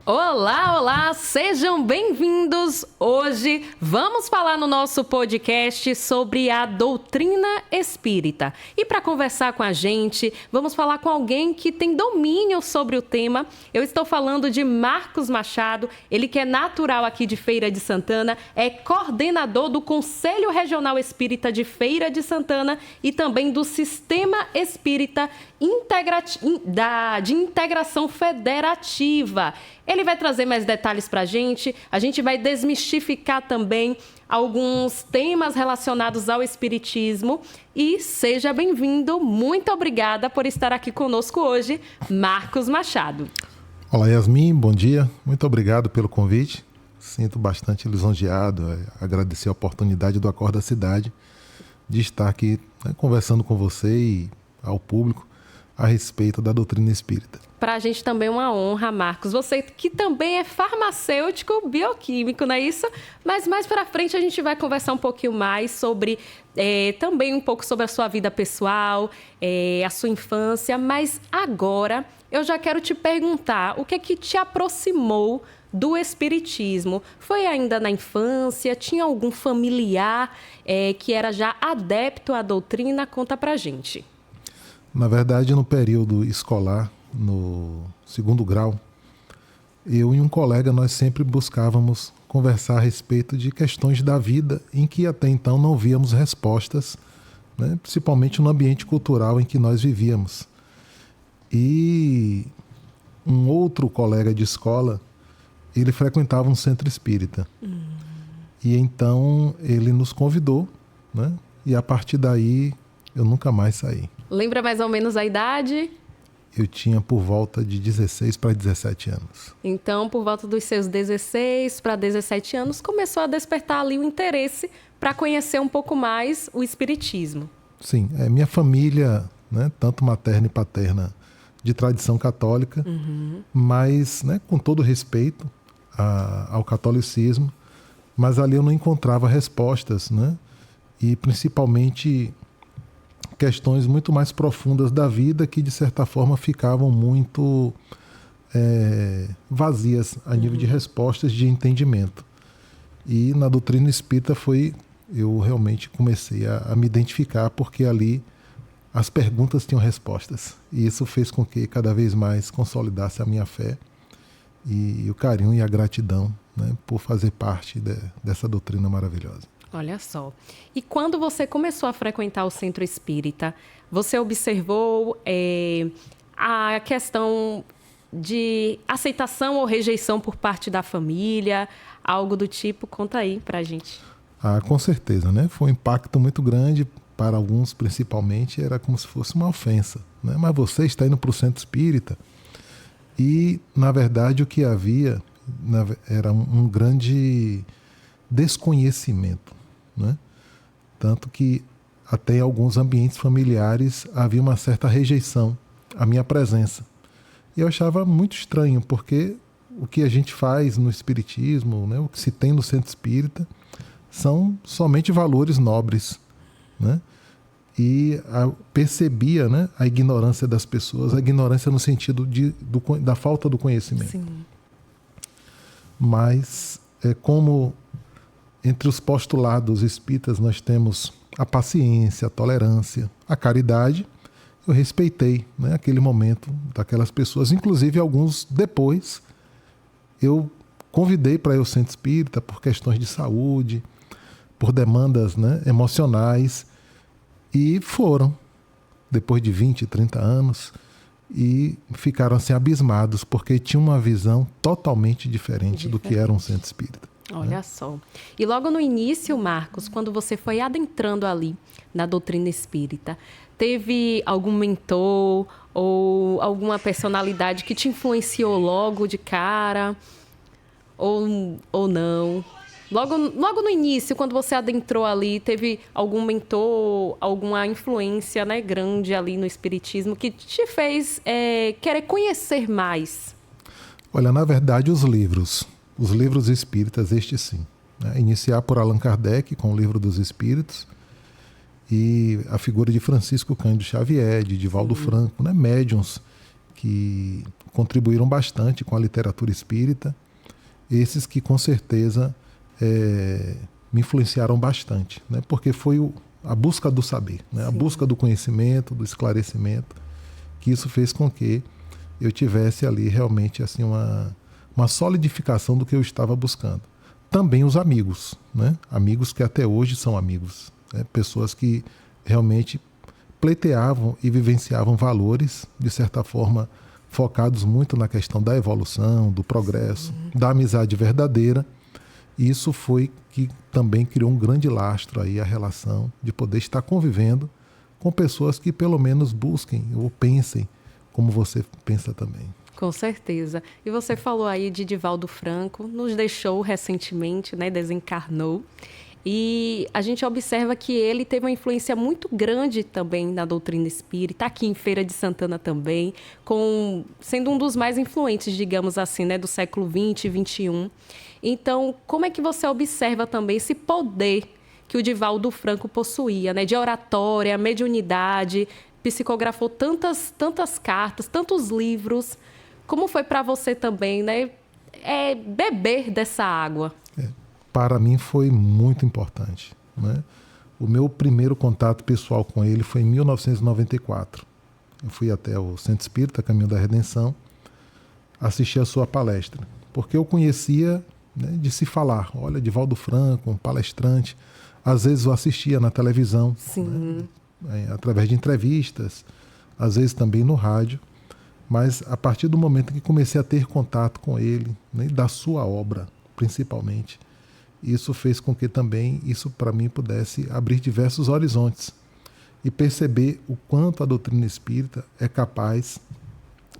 Olá, olá, sejam bem-vindos! Hoje vamos falar no nosso podcast sobre a doutrina espírita. E para conversar com a gente, vamos falar com alguém que tem domínio sobre o tema. Eu estou falando de Marcos Machado, ele que é natural aqui de Feira de Santana, é coordenador do Conselho Regional Espírita de Feira de Santana e também do Sistema Espírita de Integração Federativa. Ele vai trazer mais detalhes para a gente vai desmistificar também alguns temas relacionados ao espiritismo e seja bem-vindo, muito obrigada por estar aqui conosco hoje, Marcos Machado. Olá, Yasmin, bom dia, muito obrigado pelo convite, sinto bastante lisonjeado, agradecer a oportunidade do Acorda Cidade de estar aqui conversando com você e ao público a respeito da doutrina espírita. Para a gente também é uma honra, Marcos. Você que também é farmacêutico, bioquímico, não é isso? Mas mais para frente a gente vai conversar um pouquinho mais sobre, também um pouco sobre a sua vida pessoal, a sua infância. Mas agora eu já quero te perguntar o que é que te aproximou do espiritismo? Foi ainda na infância? Tinha algum familiar que era já adepto à doutrina? Conta pra gente. Na verdade, no período escolar, no segundo grau, eu e um colega, nós sempre buscávamos conversar a respeito de questões da vida em que até então não víamos respostas, né? Principalmente no ambiente cultural em que nós vivíamos. E um outro colega de escola, ele frequentava um centro espírita. E então ele nos convidou, né? E a partir daí eu nunca mais saí. Lembra mais ou menos a idade? Eu tinha por volta de 16 para 17 anos. Então, por volta dos seus 16 para 17 anos, começou a despertar ali o interesse para conhecer um pouco mais o espiritismo. Sim, minha família, né, tanto materna e paterna, de tradição católica, mas, né, com todo respeito ao catolicismo, mas ali eu não encontrava respostas, né, e principalmente questões muito mais profundas da vida que, de certa forma, ficavam muito vazias a nível de respostas de entendimento. E na doutrina espírita eu realmente comecei a me identificar, porque ali as perguntas tinham respostas. E isso fez com que cada vez mais consolidasse a minha fé e o carinho e a gratidão, né, por fazer parte dessa doutrina maravilhosa. Olha só. E quando você começou a frequentar o centro espírita, você observou a questão de aceitação ou rejeição por parte da família, algo do tipo? Conta aí pra gente. Com certeza, né? Foi um impacto muito grande para alguns, principalmente, era como se fosse uma ofensa, né? Mas você está indo para o centro espírita e, na verdade, o que havia era um grande desconhecimento, né? Tanto que até em alguns ambientes familiares havia uma certa rejeição à minha presença. E eu achava muito estranho, porque o que a gente faz no espiritismo, né, o que se tem no centro espírita, são somente valores nobres, né? E percebia, né, a ignorância das pessoas, a ignorância no sentido da falta do conhecimento. Sim. Mas como entre os postulados espíritas nós temos a paciência, a tolerância, a caridade, eu respeitei, né, aquele momento daquelas pessoas. Inclusive, alguns depois, eu convidei para ir ao centro espírita por questões de saúde, por demandas, né, emocionais, e foram, depois de 20, 30 anos, e ficaram assim abismados, porque tinham uma visão totalmente diferente do que era um centro espírita. Olha só. E logo no início, Marcos, quando você foi adentrando ali na doutrina espírita, teve algum mentor ou alguma personalidade que te influenciou logo de cara? Ou não? Logo no início, quando você adentrou ali, teve algum mentor, alguma influência, né, grande ali no espiritismo que te fez querer conhecer mais? Olha, na verdade, os livros espíritas, estes sim, né? Iniciar por Allan Kardec com o Livro dos Espíritos e a figura de Francisco Cândido Xavier, de Divaldo Franco, né? Médiuns que contribuíram bastante com a literatura espírita, esses que com certeza me influenciaram bastante, né? Porque foi a busca do saber, né? A busca do conhecimento, do esclarecimento, que isso fez com que eu tivesse ali realmente assim uma solidificação do que eu estava buscando. Também os amigos, né? Amigos que até hoje são amigos, né? Pessoas que realmente pleiteavam e vivenciavam valores, de certa forma, focados muito na questão da evolução, do progresso, da amizade verdadeira. E isso foi que também criou um grande lastro aí a relação de poder estar convivendo com pessoas que pelo menos busquem ou pensem como você pensa também. Com certeza. E você falou aí de Divaldo Franco, nos deixou recentemente, né, desencarnou. E a gente observa que ele teve uma influência muito grande também na doutrina espírita, aqui em Feira de Santana também, sendo um dos mais influentes, digamos assim, né, do século XX e XXI. Então, como é que você observa também esse poder que o Divaldo Franco possuía, né, de oratória, mediunidade, psicografou tantas cartas, tantos livros. Como foi para você também, né, beber dessa água? Para mim foi muito importante, né? O meu primeiro contato pessoal com ele foi em 1994. Eu fui até o Centro Espírita Caminho da Redenção, assisti a sua palestra, porque eu conhecia, né, de se falar. Olha, Divaldo Franco, um palestrante. Às vezes eu assistia na televisão, né, através de entrevistas, às vezes também no rádio. Mas a partir do momento que comecei a ter contato com ele, né, da sua obra, principalmente, isso fez com que também isso para mim pudesse abrir diversos horizontes e perceber o quanto a doutrina espírita é capaz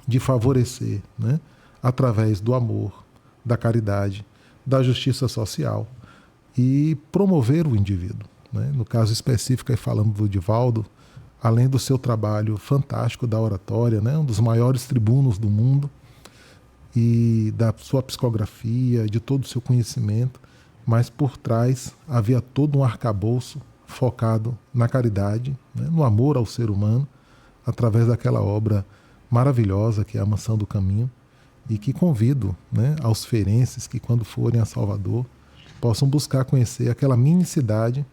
de favorecer, né, através do amor, da caridade, da justiça social e promover o indivíduo, né? No caso específico, aí falando do Divaldo, além do seu trabalho fantástico da oratória, né, um dos maiores tribunos do mundo, e da sua psicografia, de todo o seu conhecimento, mas por trás havia todo um arcabouço focado na caridade, né, no amor ao ser humano, através daquela obra maravilhosa que é a Mansão do Caminho, e que convido, né, aos feirenses que quando forem a Salvador possam buscar conhecer aquela mini cidade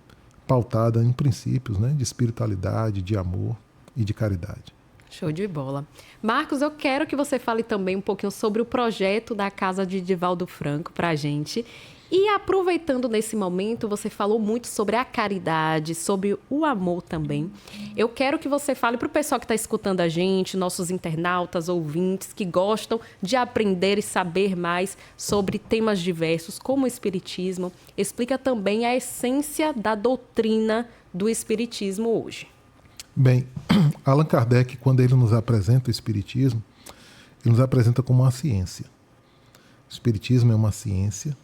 pautada em princípios, né, de espiritualidade, de amor e de caridade. Show de bola. Marcos, eu quero que você fale também um pouquinho sobre o projeto da Casa de Divaldo Franco para a gente. E aproveitando nesse momento, você falou muito sobre a caridade, sobre o amor também. Eu quero que você fale para o pessoal que está escutando a gente, nossos internautas, ouvintes, que gostam de aprender e saber mais sobre temas diversos, como o Espiritismo. Explica também a essência da doutrina do Espiritismo hoje. Bem, Allan Kardec, quando ele nos apresenta o Espiritismo, ele nos apresenta como uma ciência. O Espiritismo é uma ciência,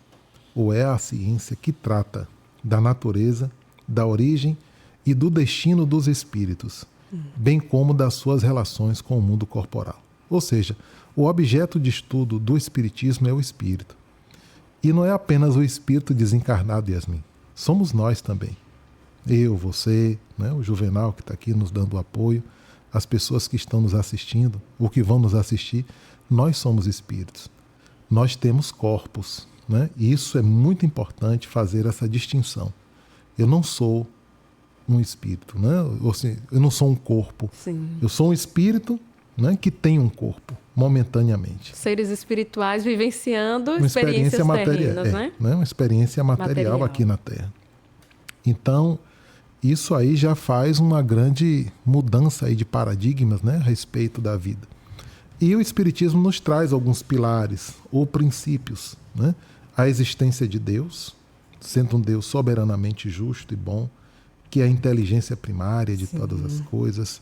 ou é a ciência que trata da natureza, da origem e do destino dos espíritos, bem como das suas relações com o mundo corporal. Ou seja, o objeto de estudo do Espiritismo é o espírito. E não é apenas o espírito desencarnado, Yasmin. Somos nós também. Eu, você, né, o Juvenal que está aqui nos dando apoio, as pessoas que estão nos assistindo, ou que vão nos assistir, nós somos espíritos. Nós temos corpos, né? E isso é muito importante fazer essa distinção. Eu não sou um espírito, né? Ou seja, eu não sou um corpo. Sim. Eu sou um espírito, né, que tem um corpo, momentaneamente. Seres espirituais vivenciando uma experiência terrenas, né? Uma experiência material aqui na Terra. Então, isso aí já faz uma grande mudança aí de paradigmas, né, a respeito da vida. E o Espiritismo nos traz alguns pilares ou princípios, né? A existência de Deus, sendo um Deus soberanamente justo e bom, que é a inteligência primária de todas as coisas,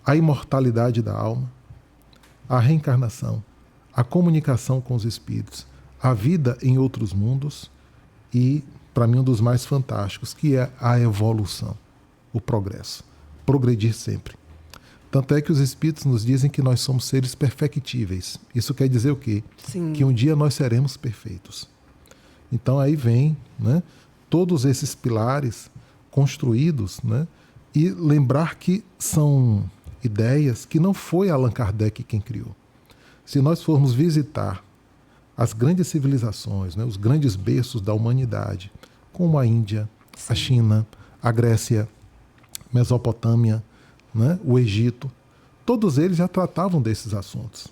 a imortalidade da alma, a reencarnação, a comunicação com os espíritos, a vida em outros mundos e, para mim, um dos mais fantásticos, que é a evolução, o progresso, progredir sempre. Tanto é que os espíritos nos dizem que nós somos seres perfectíveis. Isso quer dizer o quê? Sim. Que um dia nós seremos perfeitos. Então aí vem, né, todos esses pilares construídos, né, e lembrar que são ideias que não foi Allan Kardec quem criou. Se nós formos visitar as grandes civilizações, né, os grandes berços da humanidade, como a Índia, sim, a China, a Grécia, Mesopotâmia, né, o Egito, todos eles já tratavam desses assuntos.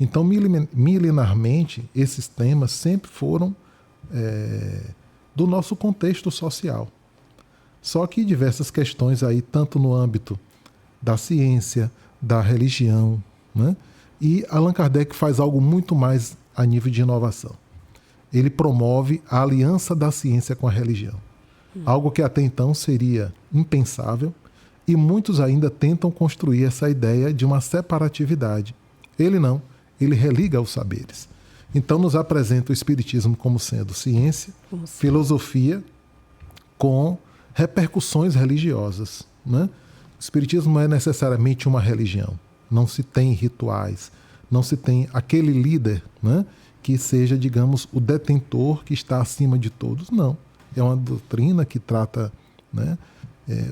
Então, milenarmente, esses temas sempre foram do nosso contexto social. Só que diversas questões aí, tanto no âmbito da ciência, da religião, né? E Allan Kardec faz algo muito mais a nível de inovação. Ele promove a aliança da ciência com a religião. Algo que até então seria impensável, e muitos ainda tentam construir essa ideia de uma separatividade. Ele não, ele religa os saberes. Então nos apresenta o Espiritismo como sendo ciência, filosofia, com repercussões religiosas, né? O Espiritismo não é necessariamente uma religião. Não se tem rituais, não se tem aquele líder, né, que seja, digamos, o detentor que está acima de todos. Não. É uma doutrina que trata, né,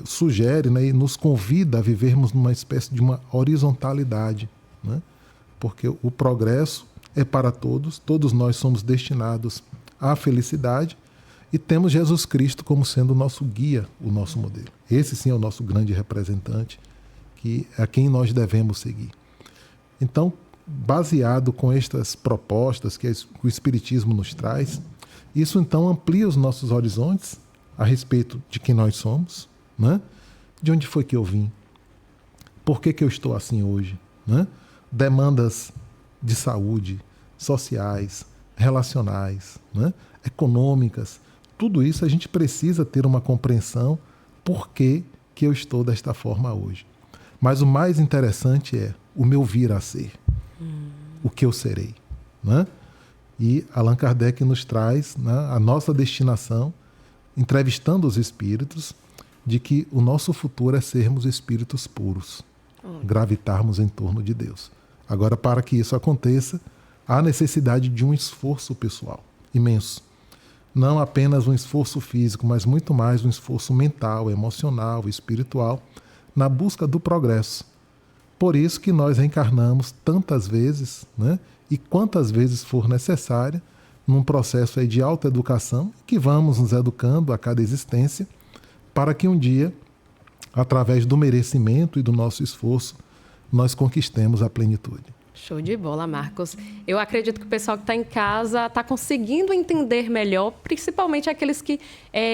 sugere, né, e nos convida a vivermos numa espécie de uma horizontalidade, né? Porque o progresso é para todos, todos nós somos destinados à felicidade e temos Jesus Cristo como sendo o nosso guia, o nosso modelo. Esse sim é o nosso grande representante, que é a quem nós devemos seguir. Então, baseado com estas propostas que o Espiritismo nos traz, isso então amplia os nossos horizontes a respeito de quem nós somos, né? De onde foi que eu vim, por que eu estou assim hoje, né? Demandas de saúde, sociais, relacionais, né? Econômicas, tudo isso a gente precisa ter uma compreensão por que eu estou desta forma hoje. Mas o mais interessante é o meu vir a ser, o que eu serei, né? E Allan Kardec nos traz, né, a nossa destinação, entrevistando os espíritos, de que o nosso futuro é sermos espíritos puros, gravitarmos em torno de Deus. Agora, para que isso aconteça, há necessidade de um esforço pessoal imenso. Não apenas um esforço físico, mas muito mais um esforço mental, emocional, espiritual, na busca do progresso. Por isso que nós reencarnamos tantas vezes, né? E quantas vezes for necessária, num processo aí de autoeducação, que vamos nos educando a cada existência, para que um dia, através do merecimento e do nosso esforço, nós conquistemos a plenitude. Show de bola, Marcos. Eu acredito que o pessoal que está em casa está conseguindo entender melhor, principalmente aqueles que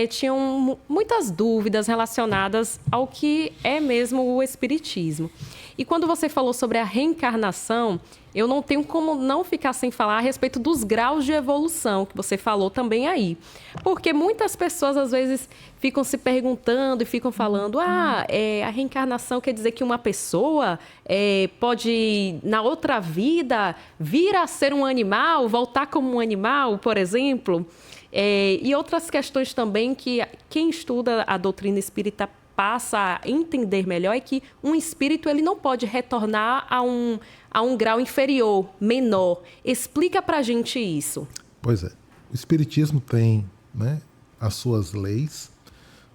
tinham muitas dúvidas relacionadas ao que é mesmo o Espiritismo. E quando você falou sobre a reencarnação, eu não tenho como não ficar sem falar a respeito dos graus de evolução que você falou também aí. Porque muitas pessoas, às vezes, ficam se perguntando e ficam falando a reencarnação quer dizer que uma pessoa pode, na outra vida, vir a ser um animal, voltar como um animal, por exemplo. E outras questões também que quem estuda a doutrina espírita passa a entender melhor é que um espírito ele não pode retornar a um grau inferior, menor. Explica pra gente isso. Pois é. O Espiritismo tem, né, as suas leis.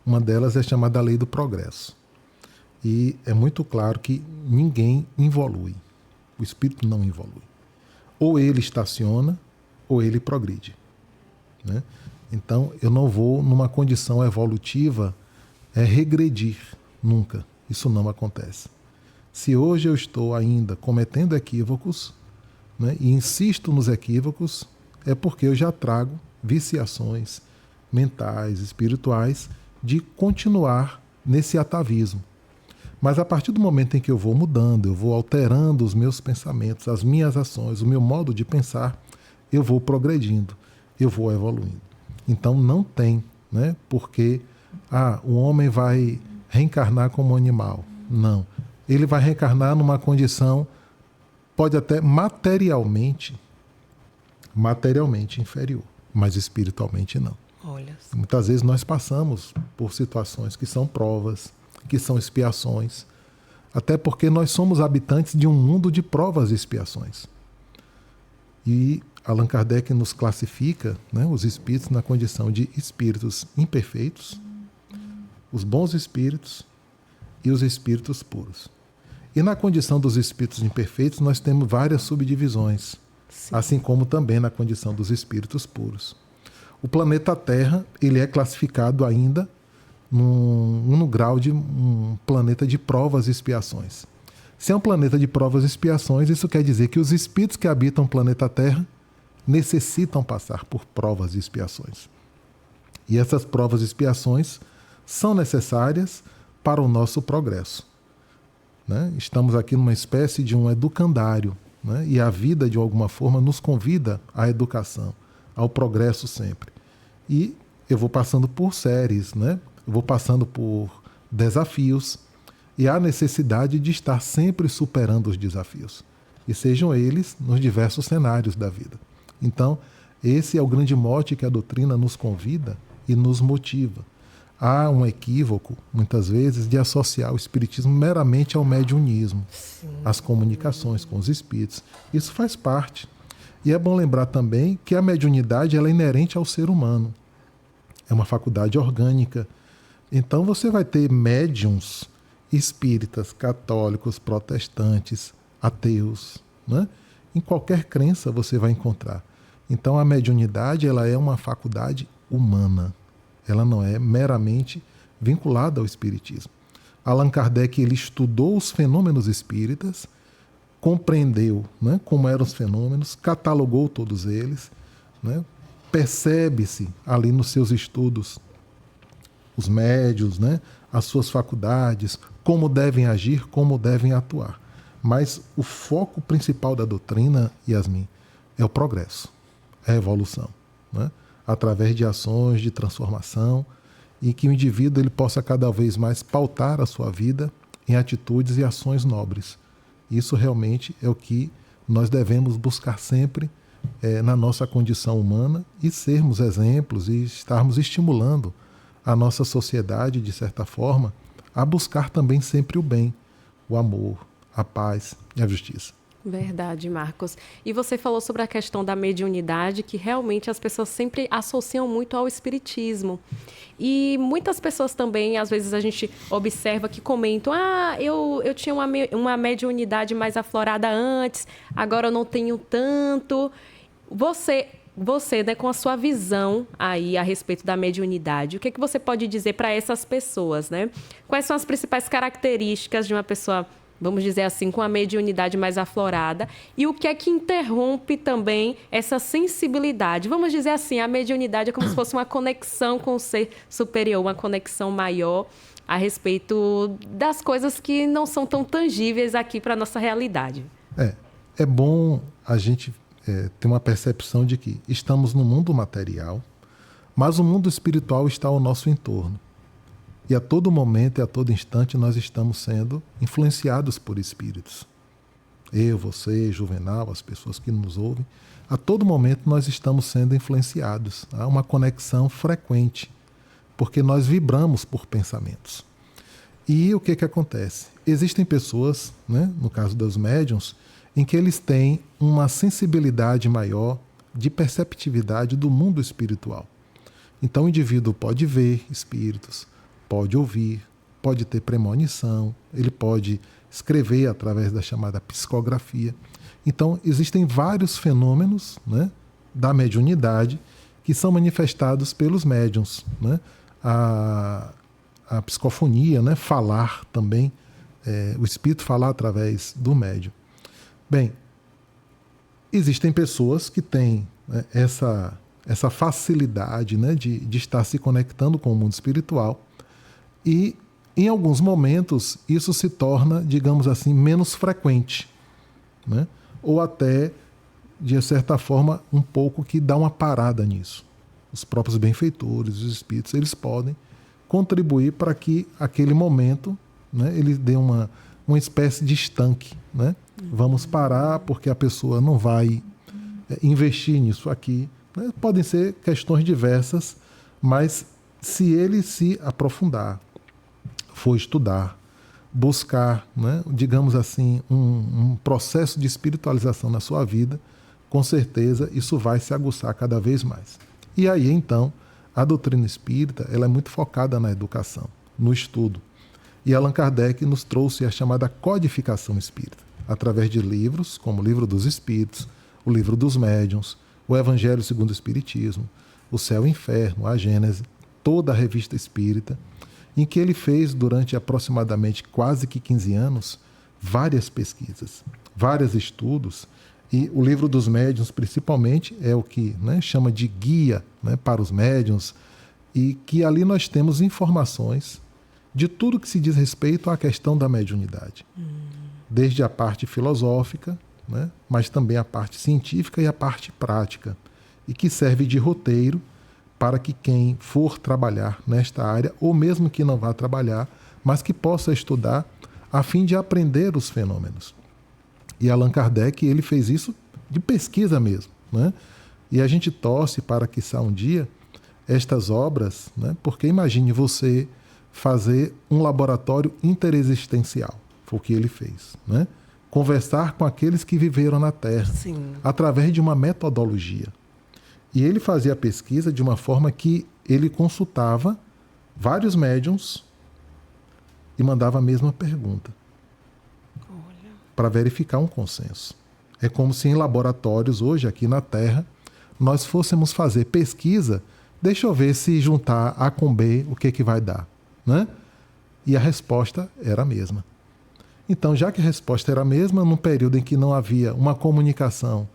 Uma delas é chamada Lei do Progresso. E é muito claro que ninguém evolui. O espírito não evolui. Ou ele estaciona, ou ele progride, né? Então, eu não vou, numa condição evolutiva, regredir nunca. Isso não acontece. Se hoje eu estou ainda cometendo equívocos, né, e insisto nos equívocos, é porque eu já trago viciações mentais, espirituais, de continuar nesse atavismo. Mas a partir do momento em que eu vou mudando, eu vou alterando os meus pensamentos, as minhas ações, o meu modo de pensar, eu vou progredindo, eu vou evoluindo. Então não tem, né, porque o homem vai reencarnar como animal. Não. Ele vai reencarnar numa condição, pode até materialmente inferior, mas espiritualmente não. Olha. Muitas vezes nós passamos por situações que são provas, que são expiações, até porque nós somos habitantes de um mundo de provas e expiações. E Allan Kardec nos classifica, né, os espíritos na condição de espíritos imperfeitos, os bons espíritos e os espíritos puros. E na condição dos espíritos imperfeitos, nós temos várias subdivisões, sim, assim como também na condição dos espíritos puros. O planeta Terra, ele é classificado ainda no grau de um planeta de provas e expiações. Se é um planeta de provas e expiações, isso quer dizer que os espíritos que habitam o planeta Terra necessitam passar por provas e expiações. E essas provas e expiações são necessárias para o nosso progresso, né? Estamos aqui numa espécie de um educandário, né? E a vida, de alguma forma, nos convida à educação, ao progresso sempre. E eu vou passando por séries, né? Eu vou passando por desafios, e há necessidade de estar sempre superando os desafios, e sejam eles nos diversos cenários da vida. Então, esse é o grande mote que a doutrina nos convida e nos motiva. Há um equívoco, muitas vezes, de associar o espiritismo meramente ao mediunismo, às comunicações com os espíritos. Isso faz parte. E é bom lembrar também que a mediunidade ela é inerente ao ser humano. É uma faculdade orgânica. Então você vai ter médiuns espíritas, católicos, protestantes, ateus, né? Em qualquer crença você vai encontrar. Então a mediunidade ela é uma faculdade humana. Ela não é meramente vinculada ao espiritismo. Allan Kardec ele estudou os fenômenos espíritas, compreendeu, né, como eram os fenômenos, catalogou todos eles, né? Percebe-se ali nos seus estudos os médiuns, né, as suas faculdades, como devem agir, como devem atuar. Mas o foco principal da doutrina, Yasmin, é o progresso, é a evolução, né? Através de ações de transformação e que o indivíduo ele possa cada vez mais pautar a sua vida em atitudes e ações nobres. Isso realmente é o que nós devemos buscar sempre na nossa condição humana e sermos exemplos e estarmos estimulando a nossa sociedade, de certa forma, a buscar também sempre o bem, o amor, a paz e a justiça. Verdade, Marcos. E você falou sobre a questão da mediunidade, que realmente as pessoas sempre associam muito ao espiritismo. E muitas pessoas também, às vezes a gente observa que comentam: eu tinha uma mediunidade mais aflorada antes, agora eu não tenho tanto. Você, né, com a sua visão aí a respeito da mediunidade, o que você pode dizer para essas pessoas, né? Quais são as principais características de uma pessoa, vamos dizer assim, com a mediunidade mais aflorada, e o que é que interrompe também essa sensibilidade? Vamos dizer assim, a mediunidade é como se fosse uma conexão com o ser superior, uma conexão maior a respeito das coisas que não são tão tangíveis aqui para a nossa realidade. É bom a gente ter uma percepção de que estamos no mundo material, mas o mundo espiritual está ao nosso entorno. E a todo momento e a todo instante nós estamos sendo influenciados por espíritos. Eu, você, Juvenal, as pessoas que nos ouvem, a todo momento nós estamos sendo influenciados. Há uma conexão frequente, porque nós vibramos por pensamentos. E o que acontece? Existem pessoas, né, no caso dos médiuns, em que eles têm uma sensibilidade maior de perceptividade do mundo espiritual. Então o indivíduo pode ver espíritos, pode ouvir, pode ter premonição, ele pode escrever através da chamada psicografia. Então existem vários fenômenos, né, da mediunidade que são manifestados pelos médiuns, né? A psicofonia, né, falar também, o espírito falar através do médium. Bem, existem pessoas que têm, né, essa facilidade, né, de estar se conectando com o mundo espiritual e, em alguns momentos, isso se torna, digamos assim, menos frequente, né? Ou até, de certa forma, um pouco que dá uma parada nisso. Os próprios benfeitores, os espíritos, eles podem contribuir para que aquele momento, né, ele dê uma espécie de estanque, né? Vamos parar porque a pessoa não vai investir nisso aqui, né? Podem ser questões diversas, mas se ele se aprofundar, for estudar, buscar, né, digamos assim, um processo de espiritualização na sua vida, com certeza isso vai se aguçar cada vez mais. E aí, então, a doutrina espírita ela é muito focada na educação, no estudo. E Allan Kardec nos trouxe a chamada codificação espírita, através de livros como o Livro dos Espíritos, o Livro dos Médiuns, o Evangelho segundo o Espiritismo, o Céu e o Inferno, a Gênese, toda a revista espírita, em que ele fez durante aproximadamente quase que 15 anos várias pesquisas, vários estudos, e o Livro dos Médiuns principalmente é o que, né, chama de guia, né, para os médiuns, e que ali nós temos informações de tudo que se diz respeito à questão da mediunidade. Desde a parte filosófica, né, mas também a parte científica e a parte prática, e que serve de roteiro para que quem for trabalhar nesta área, ou mesmo que não vá trabalhar, mas que possa estudar a fim de aprender os fenômenos. E Allan Kardec, ele fez isso de pesquisa mesmo, né? E a gente torce para que saia um dia estas obras, né? Porque imagine você fazer um laboratório interexistencial, foi o que ele fez, né? Conversar com aqueles que viveram na Terra, Sim. através de uma metodologia. E ele fazia a pesquisa de uma forma que ele consultava vários médiuns e mandava a mesma pergunta para verificar um consenso. É como se em laboratórios, hoje aqui na Terra, nós fôssemos fazer pesquisa, deixa eu ver se juntar A com B, o que vai dar, né? E a resposta era a mesma. Então, já que a resposta era a mesma, num período em que não havia uma comunicação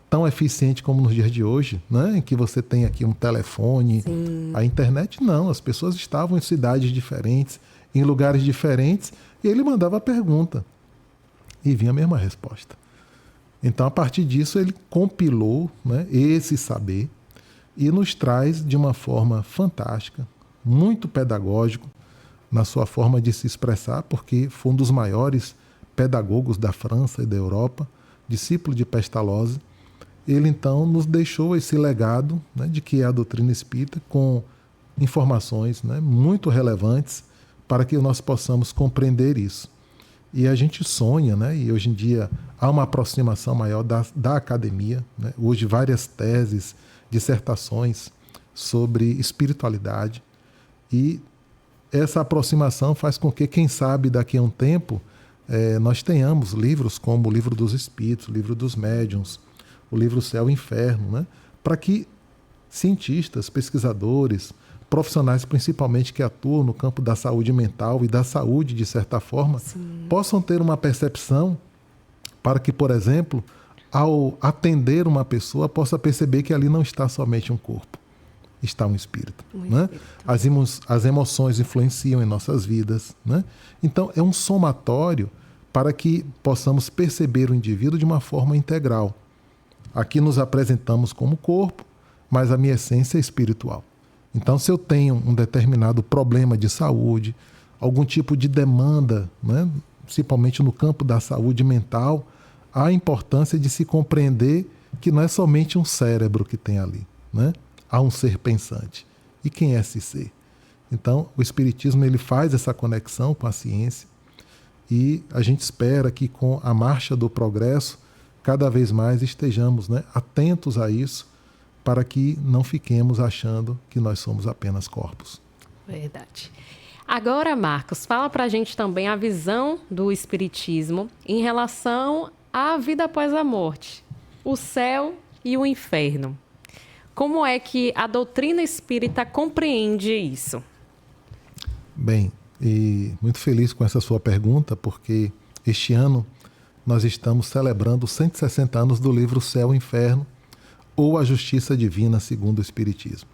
tão eficiente como nos dias de hoje, né? Em que você tem aqui um telefone, sim, a internet, não. As pessoas estavam em cidades diferentes, em lugares diferentes, e ele mandava a pergunta e vinha a mesma resposta. Então, a partir disso, ele compilou, né, esse saber e nos traz de uma forma fantástica, muito pedagógico, na sua forma de se expressar, porque foi um dos maiores pedagogos da França e da Europa, discípulo de Pestalozzi. Ele, então, nos deixou esse legado, né, de que é a doutrina espírita, com informações, né, muito relevantes para que nós possamos compreender isso. E a gente sonha, né, e hoje em dia há uma aproximação maior da academia, né, hoje várias teses, dissertações sobre espiritualidade, e essa aproximação faz com que, quem sabe, daqui a um tempo, nós tenhamos livros como o Livro dos Espíritos, o Livro dos Médiuns, o livro Céu e Inferno, né? Para que cientistas, pesquisadores, profissionais principalmente que atuam no campo da saúde mental e da saúde, de certa forma, sim, possam ter uma percepção para que, por exemplo, ao atender uma pessoa, possa perceber que ali não está somente um corpo, está um espírito. Né? As emoções influenciam em nossas vidas. Né? Então, é um somatório para que possamos perceber o indivíduo de uma forma integral. Aqui nos apresentamos como corpo, mas a minha essência é espiritual. Então, se eu tenho um determinado problema de saúde, algum tipo de demanda, né, principalmente no campo da saúde mental, há a importância de se compreender que não é somente um cérebro que tem ali, né? Há um ser pensante. E quem é esse ser? Então, o Espiritismo, ele faz essa conexão com a ciência, e a gente espera que, com a marcha do progresso, cada vez mais estejamos, né, atentos a isso, para que não fiquemos achando que nós somos apenas corpos. Verdade. Agora, Marcos, fala para a gente também a visão do Espiritismo em relação à vida após a morte, o céu e o inferno. Como é que a doutrina espírita compreende isso? Bem, e muito feliz com essa sua pergunta, porque este ano nós estamos celebrando 160 anos do livro Céu e Inferno, ou A Justiça Divina segundo o Espiritismo.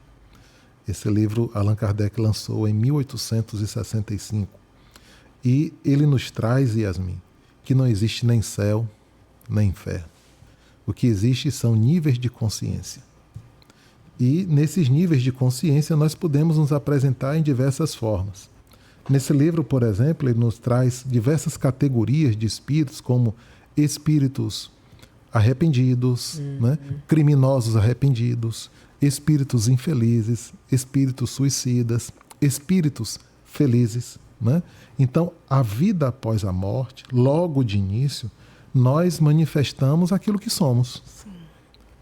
Esse livro Allan Kardec lançou em 1865. E ele nos traz, Yasmin, que não existe nem céu, nem inferno. O que existe são níveis de consciência. E nesses níveis de consciência nós podemos nos apresentar em diversas formas. Nesse livro, por exemplo, ele nos traz diversas categorias de espíritos, como espíritos arrependidos, né? Criminosos arrependidos, espíritos infelizes, espíritos suicidas, espíritos felizes. Né? Então, a vida após a morte, logo de início, nós manifestamos aquilo que somos. Sim.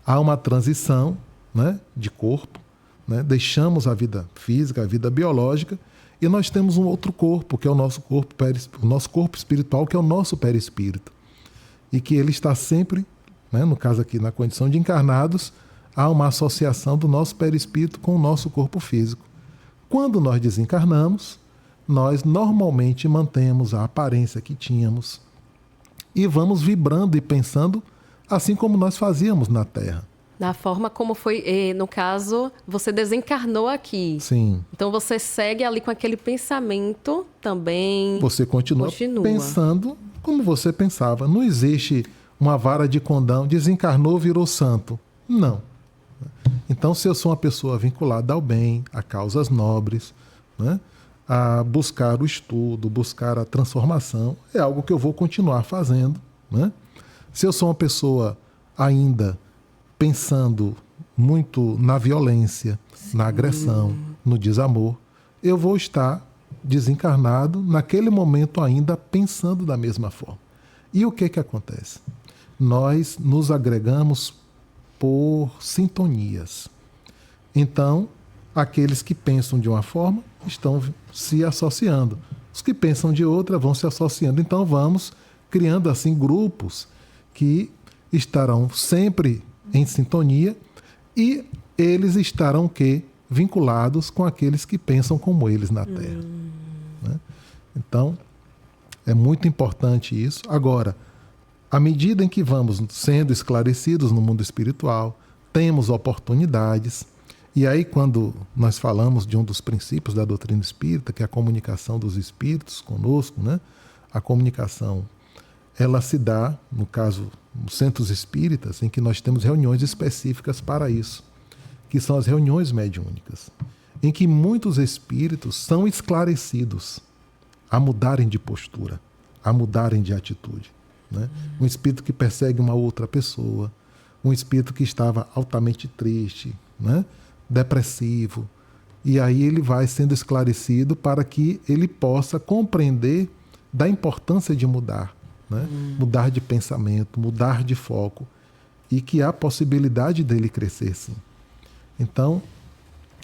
Há uma transição, né, de corpo, né? Deixamos a vida física, a vida biológica, E nós temos um outro corpo, que é o nosso corpo espiritual, que é o nosso perispírito. E que ele está sempre, né, no caso aqui, na condição de encarnados, há uma associação do nosso perispírito com o nosso corpo físico. Quando nós desencarnamos, nós normalmente mantemos a aparência que tínhamos e vamos vibrando e pensando assim como nós fazíamos na Terra. Da forma como foi, no caso, você desencarnou aqui. Sim. Então você segue ali com aquele pensamento também. Você continua pensando como você pensava. Não existe uma vara de condão, desencarnou, virou santo. Não. Então, se eu sou uma pessoa vinculada ao bem, a causas nobres, né, a buscar o estudo, buscar a transformação, é algo que eu vou continuar fazendo. Né? Se eu sou uma pessoa ainda pensando muito na violência, na agressão, no desamor, eu vou estar desencarnado naquele momento ainda pensando da mesma forma. E o que acontece? Nós nos agregamos por sintonias. Então, aqueles que pensam de uma forma estão se associando. Os que pensam de outra vão se associando. Então, vamos criando assim grupos que estarão sempre em sintonia e eles estarão vinculados com aqueles que pensam como eles na Terra. Né? Então, é muito importante isso. Agora, à medida em que vamos sendo esclarecidos no mundo espiritual, temos oportunidades, e aí quando nós falamos de um dos princípios da doutrina espírita, que é a comunicação dos espíritos conosco, né? A comunicação, ela se dá, no caso, nos centros espíritas, em que nós temos reuniões específicas para isso, que são as reuniões mediúnicas, em que muitos espíritos são esclarecidos a mudarem de postura, a mudarem de atitude. Né? Um espírito que persegue uma outra pessoa, um espírito que estava altamente triste, né? Depressivo, e aí ele vai sendo esclarecido para que ele possa compreender da importância de mudar, né? Mudar de pensamento, mudar de foco, e que há possibilidade dele crescer, sim. Então,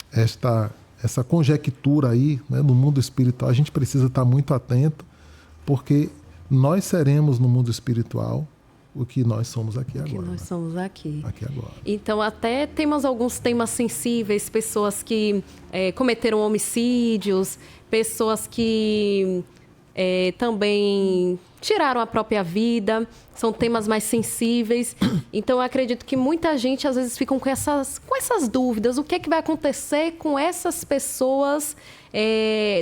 essa conjectura aí, né, no mundo espiritual, a gente precisa estar muito atento, porque nós seremos no mundo espiritual o que nós somos aqui agora. O que nós somos aqui. Aqui agora. Então, até temos alguns temas sensíveis, pessoas que cometeram homicídios, pessoas que também tiraram a própria vida, são temas mais sensíveis. Então, eu acredito que muita gente, às vezes, fica com essas dúvidas. O que é que vai acontecer com essas pessoas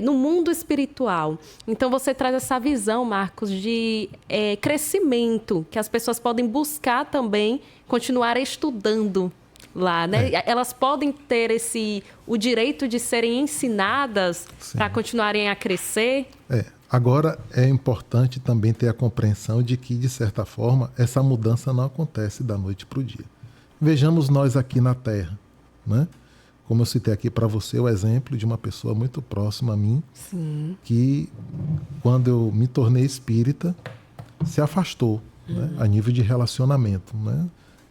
no mundo espiritual? Então, você traz essa visão, Marcos, de crescimento, que as pessoas podem buscar também, continuar estudando lá, né? Elas podem ter o direito de serem ensinadas para continuarem a crescer. Agora, é importante também ter a compreensão de que, de certa forma, essa mudança não acontece da noite para o dia. Vejamos nós aqui na Terra, né? Como eu citei aqui para você o exemplo de uma pessoa muito próxima a mim, sim, que, quando eu me tornei espírita, se afastou, né? A nível de relacionamento. Né?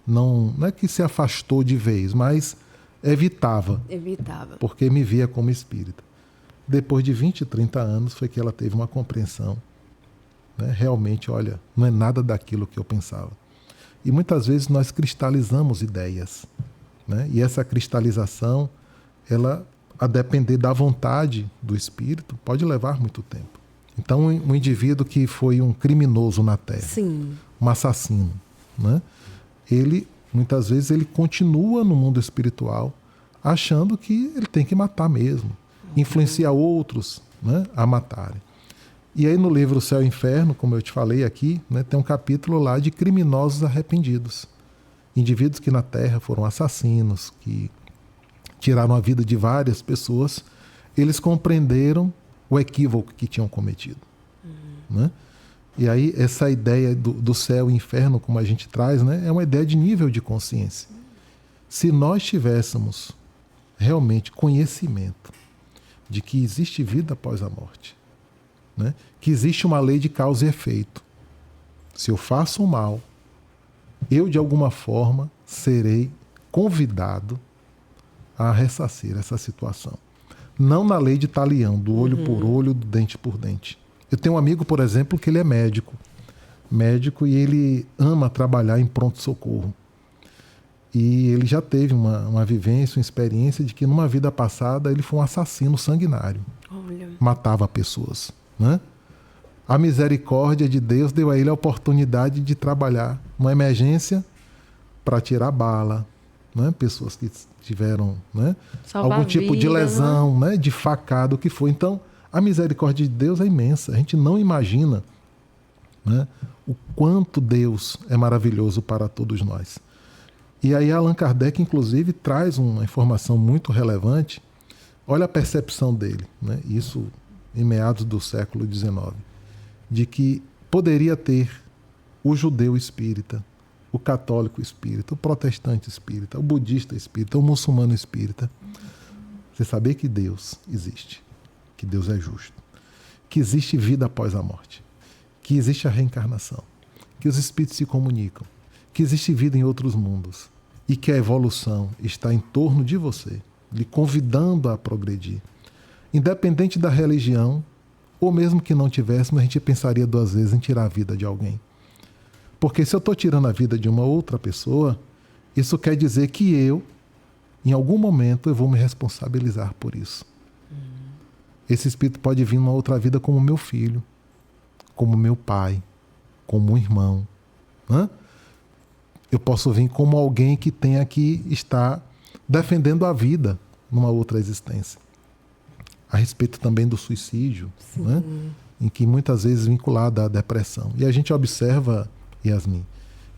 Não é que se afastou de vez, mas evitava. Porque me via como espírita. Depois de 20, 30 anos foi que ela teve uma compreensão. Né? Realmente, olha, não é nada daquilo que eu pensava. E muitas vezes nós cristalizamos ideias. Né? E essa cristalização, ela, a depender da vontade do espírito, pode levar muito tempo. Então, um indivíduo que foi um criminoso na Terra, sim, um assassino, né? Ele, muitas vezes, ele continua no mundo espiritual achando que ele tem que matar mesmo. Influenciar outros, né, a matarem. E aí no livro Céu e Inferno, como eu te falei aqui, né, tem um capítulo lá de criminosos arrependidos. Indivíduos que na Terra foram assassinos, que tiraram a vida de várias pessoas, eles compreenderam o equívoco que tinham cometido. Né? E aí essa ideia do céu e inferno, como a gente traz, né, é uma ideia de nível de consciência. Se nós tivéssemos realmente conhecimento de que existe vida após a morte, né? Que existe uma lei de causa e efeito. Se eu faço o mal, eu de alguma forma serei convidado a ressarcir essa situação. Não na lei de Talião, do olho por olho, do dente por dente. Eu tenho um amigo, por exemplo, que ele é médico. Médico, e ele ama trabalhar em pronto-socorro. E ele já teve uma vivência, uma experiência de que numa vida passada ele foi um assassino sanguinário. Olha. Matava pessoas, né? A misericórdia de Deus deu a ele a oportunidade de trabalhar numa emergência para tirar bala, né? Pessoas que tiveram, né, algum tipo de lesão, né? De facada, o que for. Então, a misericórdia de Deus é imensa. A gente não imagina, né, o quanto Deus é maravilhoso para todos nós. E aí Allan Kardec, inclusive, traz uma informação muito relevante. Olha a percepção dele, né? Isso em meados do século XIX, de que poderia ter o judeu espírita, o católico espírita, o protestante espírita, o budista espírita, o muçulmano espírita. Você saber que Deus existe, que Deus é justo, que existe vida após a morte, que existe a reencarnação, que os espíritos se comunicam, que existe vida em outros mundos e que a evolução está em torno de você, lhe convidando a progredir. Independente da religião, ou mesmo que não tivéssemos, a gente pensaria duas vezes em tirar a vida de alguém. Porque se eu estou tirando a vida de uma outra pessoa, isso quer dizer que eu, em algum momento, eu vou me responsabilizar por isso. Esse espírito pode vir numa outra vida como meu filho, como meu pai, como um irmão, né? Eu posso vir como alguém que tenha que estar defendendo a vida numa outra existência. A respeito também do suicídio, né? Em que muitas vezes vinculado à depressão. E a gente observa, Yasmin,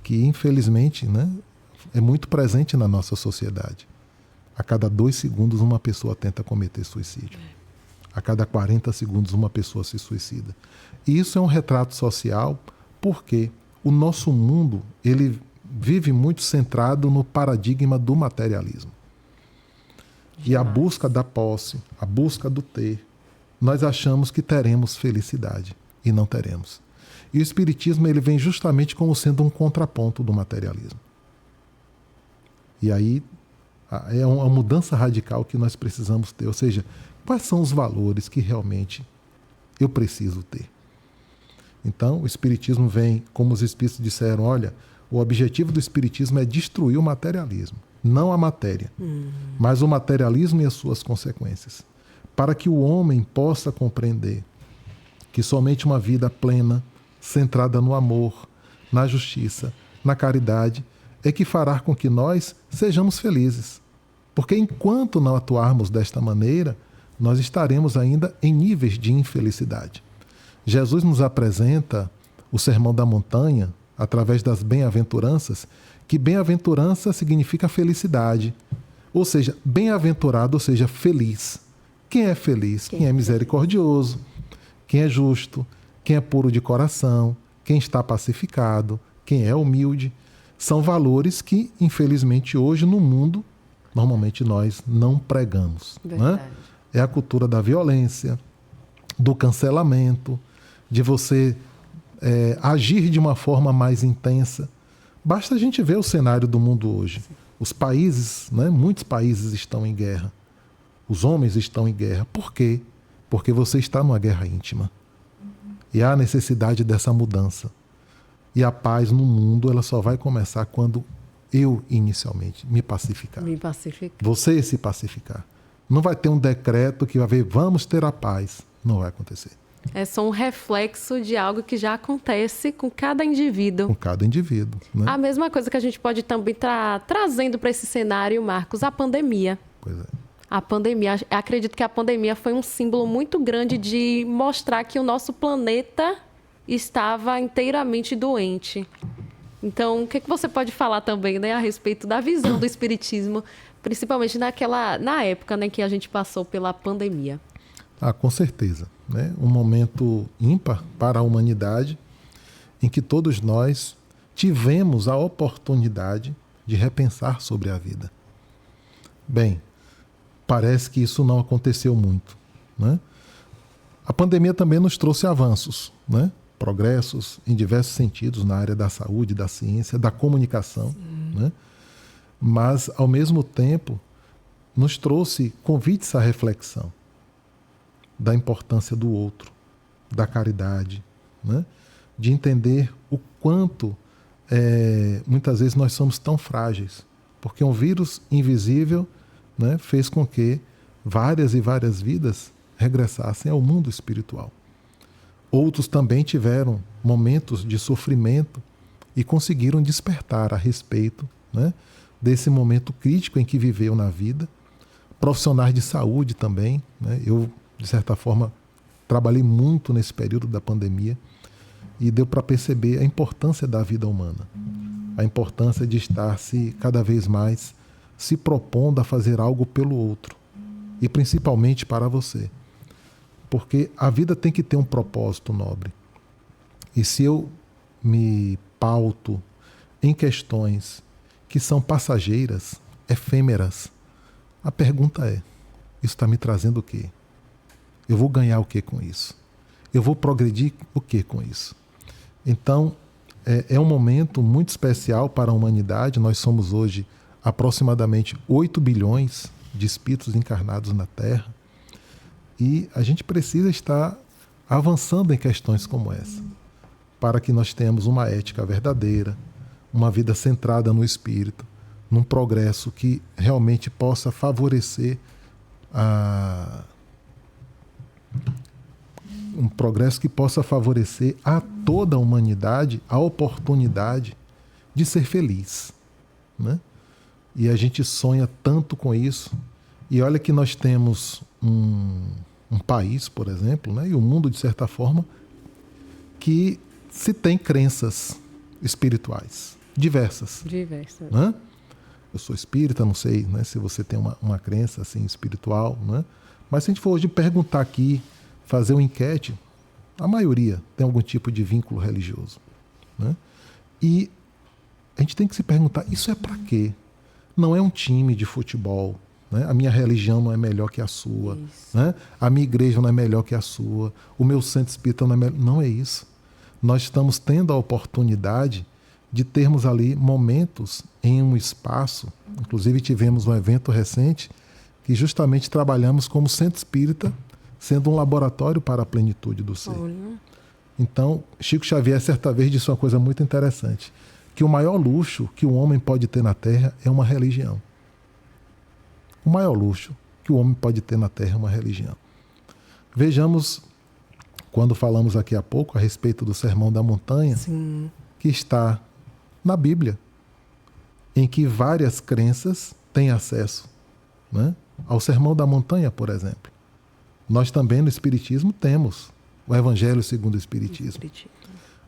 que infelizmente, né, é muito presente na nossa sociedade. A cada 2 segundos uma pessoa tenta cometer suicídio. A cada 40 segundos uma pessoa se suicida. E isso é um retrato social porque o nosso mundo, ele vive muito centrado no paradigma do materialismo. E a busca da posse, a busca do ter, nós achamos que teremos felicidade e não teremos. E o Espiritismo, ele vem justamente como sendo um contraponto do materialismo. E aí é uma mudança radical que nós precisamos ter. Ou seja, quais são os valores que realmente eu preciso ter? Então, o Espiritismo vem, como os Espíritos disseram, olha, o objetivo do Espiritismo é destruir o materialismo, não a matéria, mas o materialismo e as suas consequências, para que o homem possa compreender que somente uma vida plena, centrada no amor, na justiça, na caridade, é que fará com que nós sejamos felizes. Porque enquanto não atuarmos desta maneira, nós estaremos ainda em níveis de infelicidade. Jesus nos apresenta o Sermão da Montanha, através das bem-aventuranças, que bem-aventurança significa felicidade. Ou seja, bem-aventurado, ou seja, feliz. Quem é feliz? Quem é misericordioso, quem é justo, quem é puro de coração, quem está pacificado, quem é humilde. São valores que, infelizmente, hoje no mundo, normalmente nós não pregamos. Né? É a cultura da violência, do cancelamento, de você agir de uma forma mais intensa. Basta a gente ver o cenário do mundo hoje. Os países, né, muitos países estão em guerra. Os homens estão em guerra. Por quê? Porque você está numa guerra íntima. E há a necessidade dessa mudança. E a paz no mundo, ela só vai começar quando eu, inicialmente, me pacificar. Me pacificar. Você se pacificar. Não vai ter um decreto que vai ver, vamos ter a paz. Não vai acontecer. É só um reflexo de algo que já acontece com cada indivíduo. Com cada indivíduo. Né? A mesma coisa que a gente pode também estar trazendo para esse cenário, Marcos, a pandemia. Pois é. A pandemia, acredito que a pandemia foi um símbolo muito grande de mostrar que o nosso planeta estava inteiramente doente. Então, o que você pode falar também, né, a respeito da visão do Espiritismo, principalmente na época, né, que a gente passou pela pandemia? Com certeza. Né? Um momento ímpar para a humanidade em que todos nós tivemos a oportunidade de repensar sobre a vida. Bem, parece que isso não aconteceu muito. Né? A pandemia também nos trouxe avanços, né? Progressos em diversos sentidos na área da saúde, da ciência, da comunicação. Né? Mas, ao mesmo tempo, nos trouxe convites à reflexão. da importância do outro, da caridade, né? De entender o quanto muitas vezes nós somos tão frágeis, porque um vírus invisível, né, fez com que várias e várias vidas regressassem ao mundo espiritual. Outros também tiveram momentos de sofrimento e conseguiram despertar a respeito, né, desse momento crítico em que viveu na vida. Profissionais de saúde também, né? Eu, de certa forma, trabalhei muito nesse período da pandemia e deu para perceber a importância da vida humana, a importância de estar cada vez mais se propondo a fazer algo pelo outro e principalmente para você. Porque a vida tem que ter um propósito nobre. E se eu me pauto em questões que são passageiras, efêmeras, a pergunta é, isso está me trazendo o quê? Eu vou ganhar o quê com isso? Eu vou progredir o quê com isso? Então, é um momento muito especial para a humanidade. Nós somos hoje aproximadamente 8 bilhões de espíritos encarnados na Terra. E a gente precisa estar avançando em questões como essa, para que nós tenhamos uma ética verdadeira, uma vida centrada no espírito, num progresso que realmente possa favorecer um progresso que possa favorecer a toda a humanidade a oportunidade de ser feliz, né? E a gente sonha tanto com isso. E olha que nós temos um país, por exemplo, né, e o mundo, de certa forma, que se tem crenças espirituais diversas. Né? Eu sou espírita, não sei, né, se você tem uma crença assim, espiritual, né? Mas se a gente for hoje perguntar aqui, fazer uma enquete, a maioria tem algum tipo de vínculo religioso. Né? E a gente tem que se perguntar, isso é para quê? Não é um time de futebol, né? A minha religião não é melhor que a sua, né? A minha igreja não é melhor que a sua, o meu centro espírita não é melhor. Não é isso. Nós estamos tendo a oportunidade de termos ali momentos em um espaço, inclusive tivemos um evento recente que justamente trabalhamos como centro espírita, sendo um laboratório para a plenitude do ser. Então, Chico Xavier certa vez disse uma coisa muito interessante, que o maior luxo que o homem pode ter na Terra é uma religião. O maior luxo que o homem pode ter na Terra é uma religião. Vejamos, quando falamos aqui há pouco a respeito do Sermão da Montanha, sim, que está na Bíblia, em que várias crenças têm acesso, né, ao Sermão da Montanha, por exemplo. Nós também no Espiritismo temos o Evangelho segundo o Espiritismo.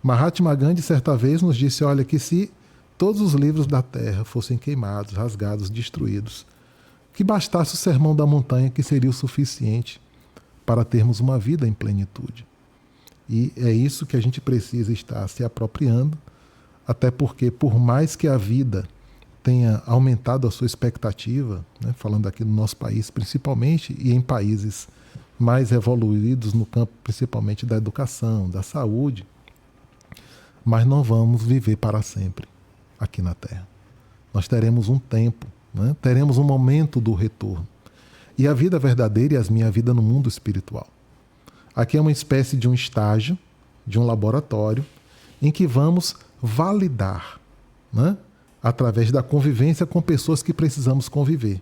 Mahatma Gandhi certa vez nos disse, olha, que se todos os livros da Terra fossem queimados, rasgados, destruídos, que bastasse o Sermão da Montanha, que seria o suficiente para termos uma vida em plenitude. E é isso que a gente precisa estar se apropriando, até porque, por mais que a vida tenha aumentado a sua expectativa, né, falando aqui no nosso país principalmente, e em países mais evoluídos no campo principalmente da educação, da saúde, mas não vamos viver para sempre aqui na Terra. Nós teremos um tempo, né? Teremos um momento do retorno. E a vida verdadeira, Yasmin, é a vida no mundo espiritual. Aqui é uma espécie de um estágio, de um laboratório, em que vamos validar, né, através da convivência com pessoas que precisamos conviver.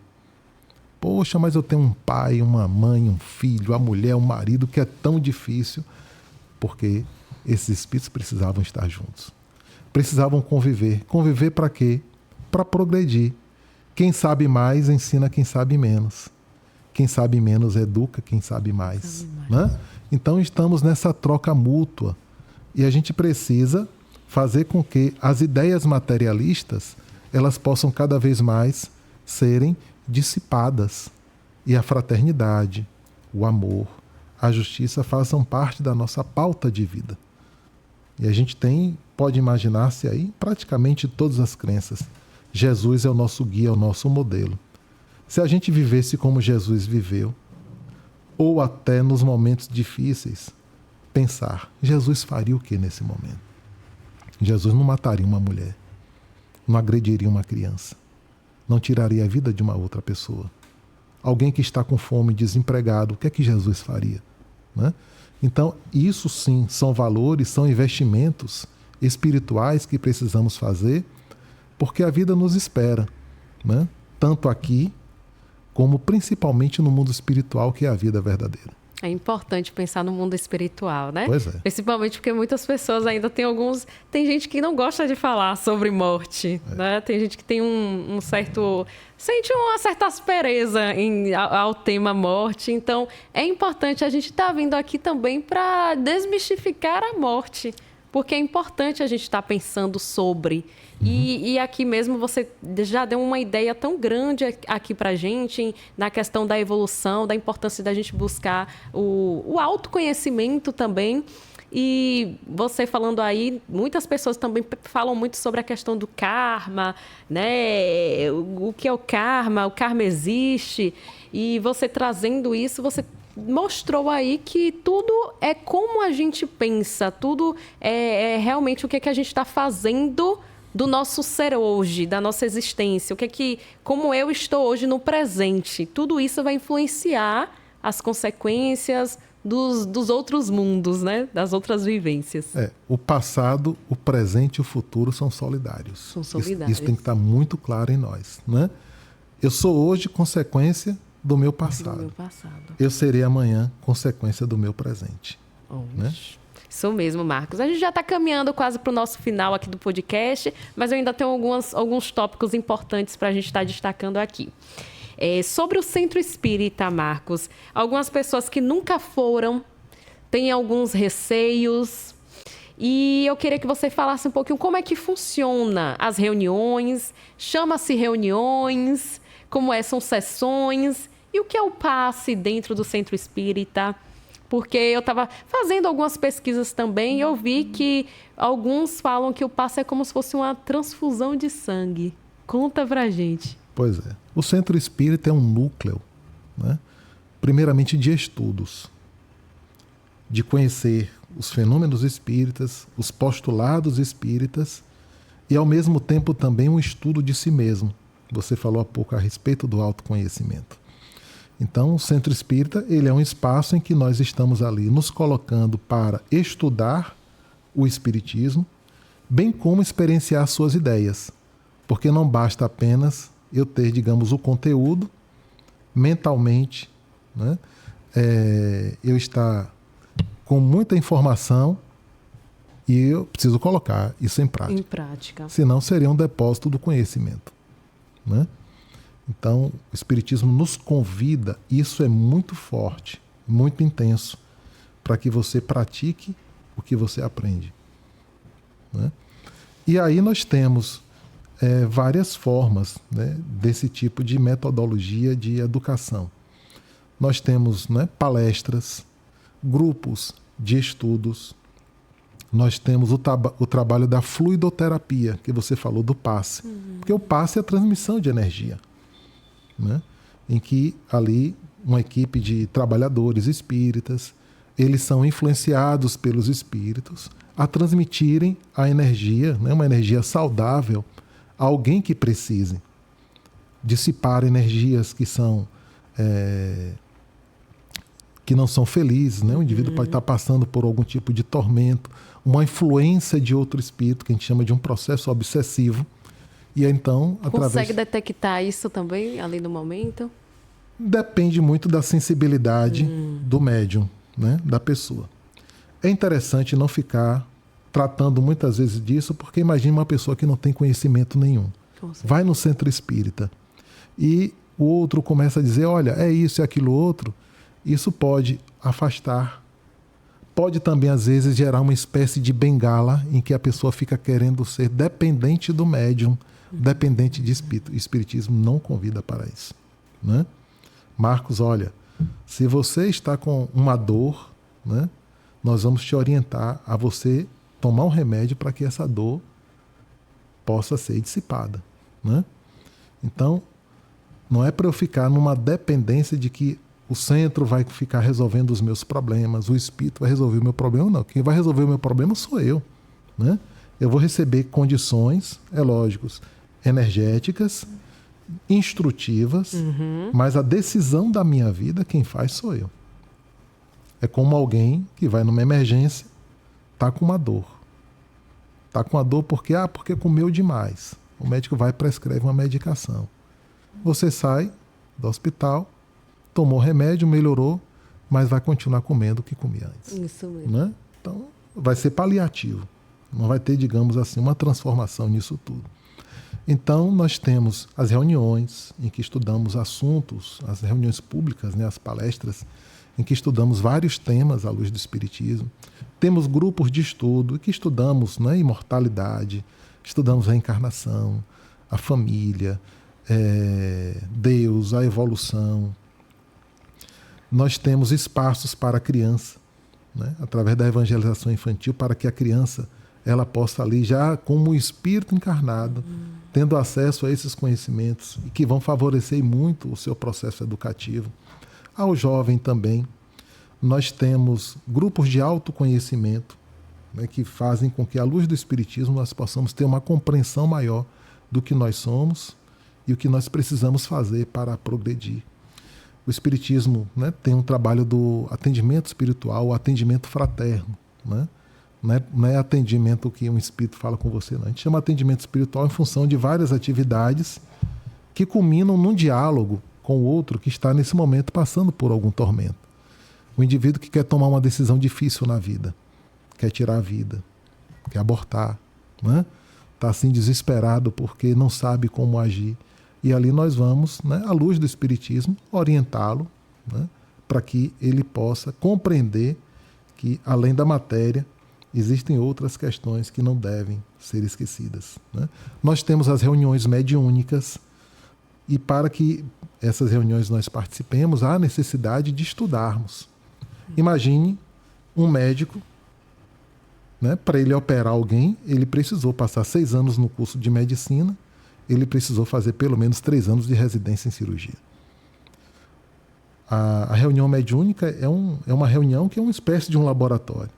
Poxa, mas eu tenho um pai, uma mãe, um filho, a mulher, um marido, que é tão difícil, porque esses espíritos precisavam estar juntos. Precisavam conviver. Conviver para quê? Para progredir. Quem sabe mais ensina quem sabe menos. Quem sabe menos educa quem sabe mais. Né? Então estamos nessa troca mútua. E a gente precisa fazer com que as ideias materialistas elas possam cada vez mais serem dissipadas. E a fraternidade, o amor, a justiça façam parte da nossa pauta de vida. E a gente pode imaginar-se aí praticamente todas as crenças. Jesus é o nosso guia, é o nosso modelo. Se a gente vivesse como Jesus viveu, ou até nos momentos difíceis, pensar, Jesus faria o que nesse momento? Jesus não mataria uma mulher, não agrediria uma criança, não tiraria a vida de uma outra pessoa. Alguém que está com fome, desempregado, o que é que Jesus faria? né? Então, isso sim são valores, são investimentos espirituais que precisamos fazer, porque a vida nos espera, né? Tanto aqui, como principalmente no mundo espiritual, que é a vida verdadeira. É importante pensar no mundo espiritual, né? Pois é. Principalmente porque muitas pessoas ainda tem gente que não gosta de falar sobre morte, né? Tem gente que tem sente uma certa aspereza ao tema morte. Então, é importante a gente estar vindo aqui também para desmistificar a morte, porque é importante a gente estar pensando sobre. E aqui mesmo você já deu uma ideia tão grande aqui pra gente na questão da evolução, da importância da gente buscar o autoconhecimento também. E você falando aí, muitas pessoas também falam muito sobre a questão do karma, né? O que é o karma existe. E você trazendo isso, você mostrou aí que tudo é como a gente pensa, tudo é realmente o que a gente está fazendo do nosso ser hoje, da nossa existência, como eu estou hoje no presente. Tudo isso vai influenciar as consequências dos outros mundos, né? Das outras vivências. O passado, o presente e o futuro são solidários. São solidários. Isso tem que estar muito claro em nós, né? Eu sou hoje consequência do meu passado. Eu serei amanhã consequência do meu presente. Né? Isso mesmo, Marcos. A gente já está caminhando quase para o nosso final aqui do podcast, mas eu ainda tenho alguns tópicos importantes para a gente estar destacando aqui. Sobre o Centro Espírita, Marcos, algumas pessoas que nunca foram têm alguns receios, e eu queria que você falasse um pouquinho como é que funciona as reuniões, chama-se reuniões, são sessões, e o que é o passe dentro do Centro Espírita? Porque eu estava fazendo algumas pesquisas também e eu vi que alguns falam que o passe é como se fosse uma transfusão de sangue. Conta pra gente. Pois é. O Centro Espírita é um núcleo, né? Primeiramente de estudos, de conhecer os fenômenos espíritas, os postulados espíritas e, ao mesmo tempo, também um estudo de si mesmo. Você falou há pouco a respeito do autoconhecimento. Então, o Centro Espírita, ele é um espaço em que nós estamos ali nos colocando para estudar o Espiritismo, bem como experienciar suas ideias. Porque não basta apenas eu ter, digamos, o conteúdo mentalmente, né? Eu estar com muita informação e eu preciso colocar isso em prática. Senão seria um depósito do conhecimento, né? Então, o Espiritismo nos convida, isso é muito forte, muito intenso, para que você pratique o que você aprende, né? E aí nós temos várias formas, né, desse tipo de metodologia de educação. Nós temos, né, palestras, grupos de estudos, nós temos o trabalho da fluidoterapia, que você falou do passe, porque o passe é a transmissão de energia, né? Em que ali uma equipe de trabalhadores espíritas, eles são influenciados pelos espíritos a transmitirem a energia, né, uma energia saudável, a alguém que precise dissipar energias que não são felizes, né? O indivíduo pode estar passando por algum tipo de tormento, uma influência de outro espírito, que a gente chama de um processo obsessivo. E então, consegue detectar isso também, ali no momento? Depende muito da sensibilidade do médium, né, da pessoa. É interessante não ficar tratando muitas vezes disso, porque imagine uma pessoa que não tem conhecimento nenhum. Vai no Centro Espírita e o outro começa a dizer, olha, é isso e aquilo outro. Isso pode afastar. Pode também, às vezes, gerar uma espécie de bengala em que a pessoa fica querendo ser dependente do médium, dependente de espírito. O Espiritismo não convida para isso, né? Marcos, olha, se você está com uma dor, né, nós vamos te orientar a você tomar um remédio para que essa dor possa ser dissipada, né? Então, não é para eu ficar numa dependência de que o centro vai ficar resolvendo os meus problemas, o espírito vai resolver o meu problema, não. Quem vai resolver o meu problema sou eu, né? Eu vou receber condições, lógico, energéticas, instrutivas, mas a decisão da minha vida, quem faz sou eu. É como alguém que vai numa emergência, está com uma dor. Está com a dor porque comeu demais. O médico vai e prescreve uma medicação. Você sai do hospital, tomou remédio, melhorou, mas vai continuar comendo o que comia antes. Isso mesmo. Né? Então, vai ser paliativo. Não vai ter, digamos assim, uma transformação nisso tudo. Então, nós temos as reuniões em que estudamos assuntos, as reuniões públicas, né, as palestras, em que estudamos vários temas à luz do Espiritismo. Temos grupos de estudo em que estudamos, né, imortalidade, estudamos a encarnação, a família, Deus, a evolução. Nós temos espaços para a criança, né, através da evangelização infantil, para que a criança ela possa ali, já como espírito encarnado, tendo acesso a esses conhecimentos e que vão favorecer muito o seu processo educativo. Ao jovem também, nós temos grupos de autoconhecimento, né, que fazem com que, à luz do Espiritismo, nós possamos ter uma compreensão maior do que nós somos e o que nós precisamos fazer para progredir. O Espiritismo, né, tem um trabalho do atendimento espiritual, o atendimento fraterno, né? Não é atendimento que um espírito fala com você, não. A gente chama atendimento espiritual em função de várias atividades que culminam num diálogo com o outro que está nesse momento passando por algum tormento. O indivíduo que quer tomar uma decisão difícil na vida, quer tirar a vida, quer abortar, né? Está assim desesperado porque não sabe como agir. E ali nós vamos, né, à luz do Espiritismo, orientá-lo, né, para que ele possa compreender que, além da matéria, existem outras questões que não devem ser esquecidas, né? Nós temos as reuniões mediúnicas e para que essas reuniões nós participemos, há necessidade de estudarmos. Imagine um médico, né, para ele operar alguém, ele precisou passar 6 anos no curso de medicina, ele precisou fazer pelo menos 3 anos de residência em cirurgia. A reunião mediúnica é uma reunião que é uma espécie de um laboratório.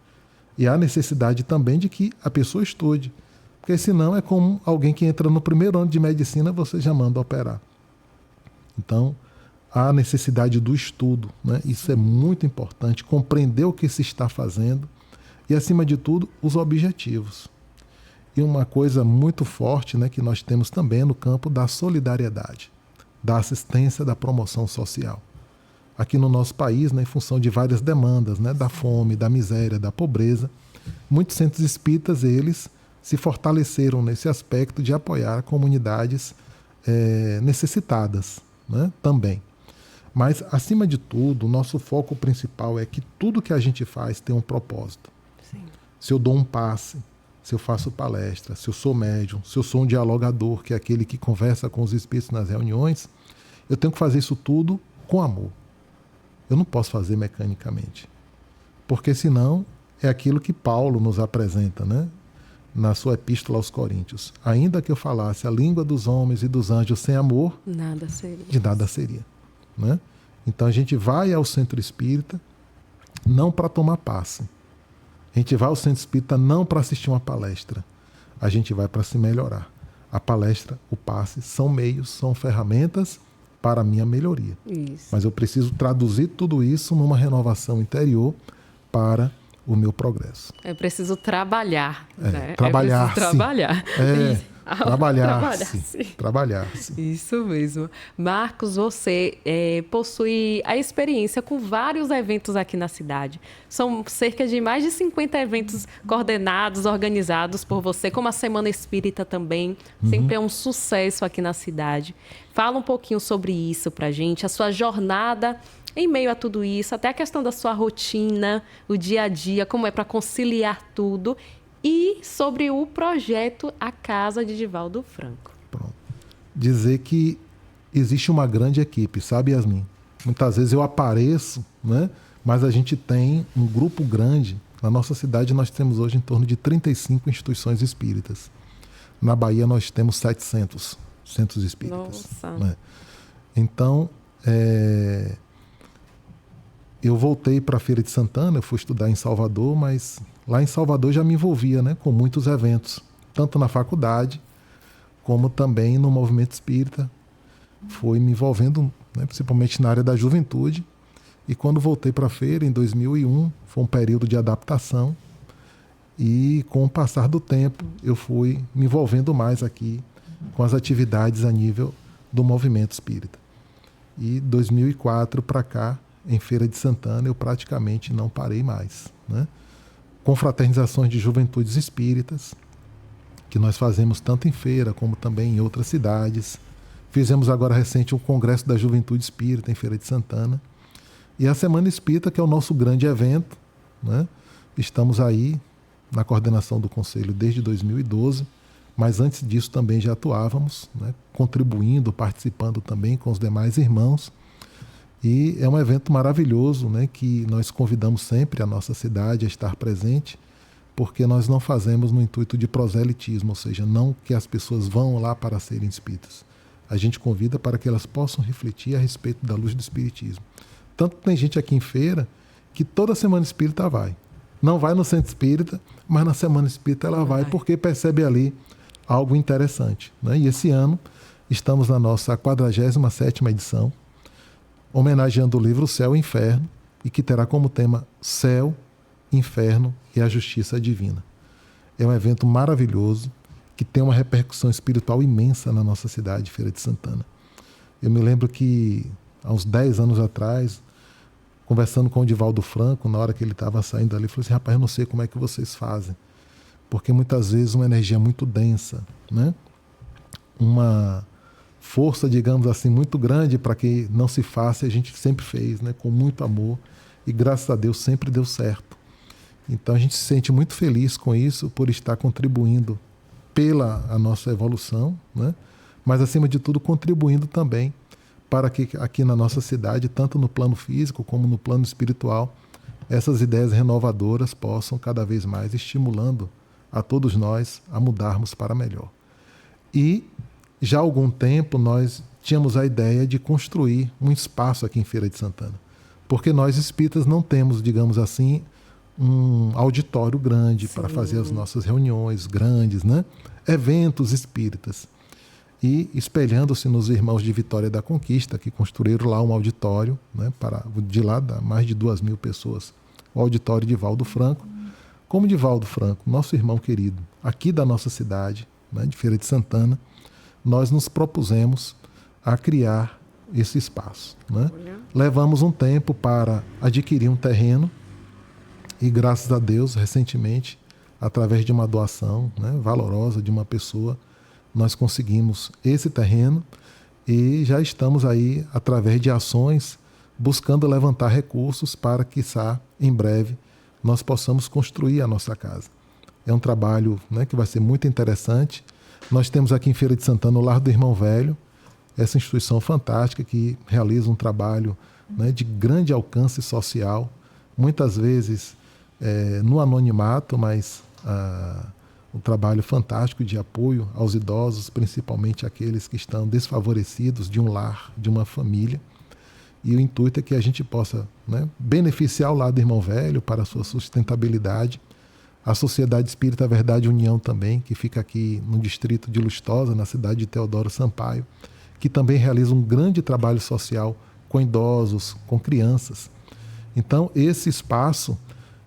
E há necessidade também de que a pessoa estude. Porque senão é como alguém que entra no primeiro ano de medicina, você já manda operar. Então, há necessidade do estudo, né? Isso é muito importante, compreender o que se está fazendo e, acima de tudo, os objetivos. E uma coisa muito forte, né, que nós temos também no campo da solidariedade, da assistência, da promoção social. Aqui no nosso país, né, em função de várias demandas, né, da fome, da miséria, da pobreza, muitos centros espíritas, eles se fortaleceram nesse aspecto de apoiar comunidades necessitadas, né, também. Mas, acima de tudo, o nosso foco principal é que tudo que a gente faz tem um propósito. Sim. Se eu dou um passe, se eu faço palestra, se eu sou médium, se eu sou um dialogador, que é aquele que conversa com os espíritos nas reuniões, eu tenho que fazer isso tudo com amor. Eu não posso fazer mecanicamente. Porque senão é aquilo que Paulo nos apresenta, né, na sua epístola aos Coríntios. Ainda que eu falasse a língua dos homens e dos anjos sem amor, nada seria. De nada seria. Né? Então a gente vai ao centro espírita não para tomar passe. A gente vai ao centro espírita não para assistir uma palestra. A gente vai para se melhorar. A palestra, o passe, são meios, são ferramentas para a minha melhoria. Isso. Mas eu preciso traduzir tudo isso numa renovação interior para o meu progresso. Eu preciso trabalhar. Né? Trabalhar-se. Trabalhar-se. Trabalhar-se. Isso mesmo. Marcos, você possui a experiência com vários eventos aqui na cidade. São cerca de mais de 50 eventos coordenados, organizados por você, como a Semana Espírita também. Sempre é um sucesso aqui na cidade. Fala um pouquinho sobre isso pra gente, a sua jornada em meio a tudo isso, até a questão da sua rotina, o dia a dia, como é para conciliar tudo. E sobre o projeto A Casa de Divaldo Franco. Pronto. Dizer que existe uma grande equipe, sabe, Yasmin? Muitas vezes eu apareço, né? Mas a gente tem um grupo grande. Na nossa cidade nós temos hoje em torno de 35 instituições espíritas. Na Bahia nós temos 700 centros espíritas. Nossa! Né? Então, eu voltei para a Feira de Santana, eu fui estudar em Salvador, mas lá em Salvador já me envolvia, né, com muitos eventos, tanto na faculdade, como também no movimento espírita. Fui me envolvendo, né, principalmente na área da juventude, E quando voltei para a feira, em 2001, foi um período de adaptação. E com o passar do tempo, eu fui me envolvendo mais aqui com as atividades a nível do movimento espírita. E 2004 para cá, em Feira de Santana, eu praticamente não parei mais, né? Confraternizações de juventudes espíritas, que nós fazemos tanto em feira como também em outras cidades. Fizemos agora recente um congresso da juventude espírita em Feira de Santana. E a Semana Espírita, que é o nosso grande evento, né? Estamos aí na coordenação do Conselho desde 2012, mas antes disso também já atuávamos, né? Contribuindo, participando também com os demais irmãos. E é um evento maravilhoso, né, que nós convidamos sempre a nossa cidade a estar presente, porque nós não fazemos no intuito de proselitismo, ou seja, não que as pessoas vão lá para serem espíritas. A gente convida para que elas possam refletir a respeito da luz do espiritismo. Tanto tem gente aqui em feira que toda Semana Espírita vai. Não vai no Centro Espírita, mas na Semana Espírita ela vai porque percebe ali algo interessante, né? E esse ano estamos na nossa 47ª edição, homenageando o livro Céu e Inferno, e que terá como tema Céu, Inferno e a Justiça Divina. É um evento maravilhoso, que tem uma repercussão espiritual imensa na nossa cidade, Feira de Santana. Eu me lembro que, há uns 10 anos atrás, conversando com o Divaldo Franco, na hora que ele estava saindo ali, falou assim: rapaz, eu não sei como é que vocês fazem, porque muitas vezes uma energia muito densa, né? Uma força, digamos assim, muito grande para que não se faça, e a gente sempre fez, né, com muito amor, e graças a Deus sempre deu certo. Então a gente se sente muito feliz com isso, por estar contribuindo pela a nossa evolução, né, mas acima de tudo contribuindo também para que aqui na nossa cidade, tanto no plano físico como no plano espiritual, essas ideias renovadoras possam cada vez mais estimulando a todos nós a mudarmos para melhor. E já há algum tempo nós tínhamos a ideia de construir um espaço aqui em Feira de Santana, porque nós espíritas não temos, digamos assim, um auditório grande para fazer as nossas reuniões grandes, né? Eventos espíritas. E espelhando-se nos irmãos de Vitória da Conquista, que construíram lá um auditório, né, de lá dá mais de 2.000 pessoas, o auditório de Valdo Franco. Como de Valdo Franco, nosso irmão querido, aqui da nossa cidade, né, de Feira de Santana, nós nos propusemos a criar esse espaço, né? Levamos um tempo para adquirir um terreno e, graças a Deus, recentemente, através de uma doação, né, valorosa de uma pessoa, nós conseguimos esse terreno e já estamos aí, através de ações, buscando levantar recursos para, quiçá, em breve, nós possamos construir a nossa casa. É um trabalho, né, que vai ser muito interessante. Nós temos aqui em Feira de Santana o Lar do Irmão Velho, essa instituição fantástica que realiza um trabalho, né, de grande alcance social, muitas vezes no anonimato, mas um trabalho fantástico de apoio aos idosos, principalmente aqueles que estão desfavorecidos de um lar, de uma família. E o intuito é que a gente possa, né, beneficiar o Lar do Irmão Velho para a sua sustentabilidade. A Sociedade Espírita Verdade e União também, que fica aqui no distrito de Lustosa, na cidade de Teodoro Sampaio, que também realiza um grande trabalho social com idosos, com crianças. Então, esse espaço,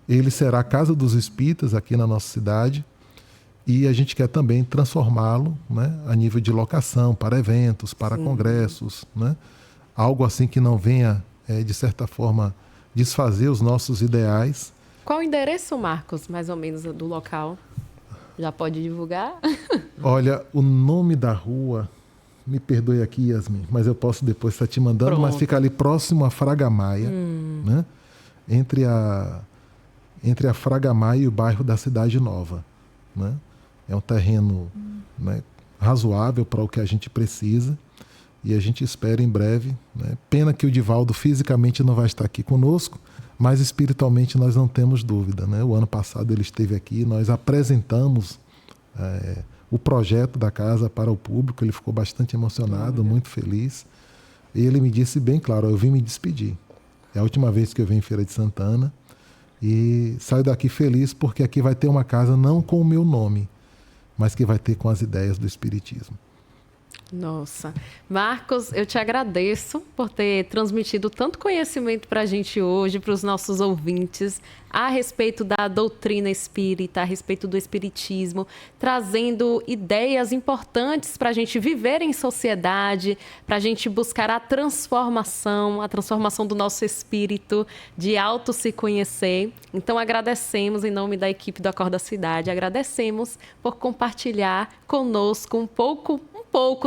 ele será a Casa dos Espíritas aqui na nossa cidade, e a gente quer também transformá-lo, né, a nível de locação, para eventos, para congressos, né? Algo assim que não venha, de certa forma, desfazer os nossos ideais. Qual o endereço, Marcos, mais ou menos, do local? Já pode divulgar? Olha, o nome da rua, me perdoe aqui, Yasmin, mas eu posso depois estar te mandando. Pronto. Mas fica ali próximo à Fraga Maia, né? Entre a Fraga Maia e o bairro da Cidade Nova, né? É um terreno, né, razoável para o que a gente precisa, e a gente espera em breve, né? Pena que o Divaldo fisicamente não vai estar aqui conosco, mas espiritualmente nós não temos dúvida, né? O ano passado ele esteve aqui, nós apresentamos o projeto da casa para o público, ele ficou bastante emocionado, muito feliz, e ele me disse bem claro: eu vim me despedir, é a última vez que eu venho em Feira de Santana, e saio daqui feliz porque aqui vai ter uma casa não com o meu nome, mas que vai ter com as ideias do Espiritismo. Nossa. Marcos, eu te agradeço por ter transmitido tanto conhecimento para a gente hoje, para os nossos ouvintes, a respeito da doutrina espírita, a respeito do espiritismo, trazendo ideias importantes para a gente viver em sociedade, para a gente buscar a transformação do nosso espírito, de auto se conhecer. Então, agradecemos em nome da equipe do Acorda Cidade, agradecemos por compartilhar conosco um pouco,